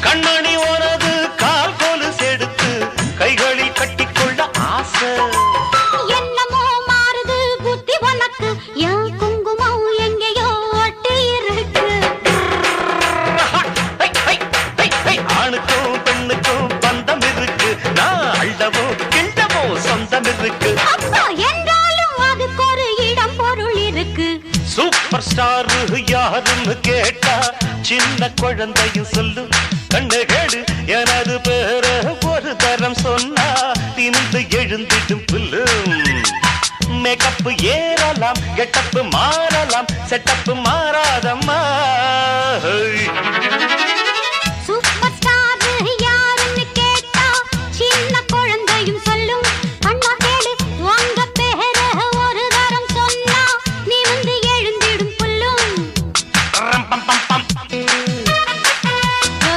கண்மணி உனது கால் கோலு செடுத்து கைகளில் கட்டிக்கொள்ள ஆசை. என்னமோ மாறுது புத்தி உனக்கு, என் குங்குமம் எங்கேயோ ஒட்டி இருக்கு. ஆணுக்கும் பெண்ணுக்கும் பந்தம் இருக்கு, நான் அள்ளவோ கிண்டவோ சொந்தம் இருக்கு. அப்பா என்றாலும் அதுக்கு ஒரு இடம் பொருள் இருக்கு. சூப்பர் ஸ்டார் யாருன்னு கேட்டா சின்ன குழந்தையும் சொல்லு. கண்ணு கேடு எனது பேர ஒரு தரம் சொன்னா திணிந்து எழுந்திடும் புல்லு. மேக்கப் ஏறலாம், கெட்டப்பு மாறலாம், செட்டப்பு மாறாதம்மா.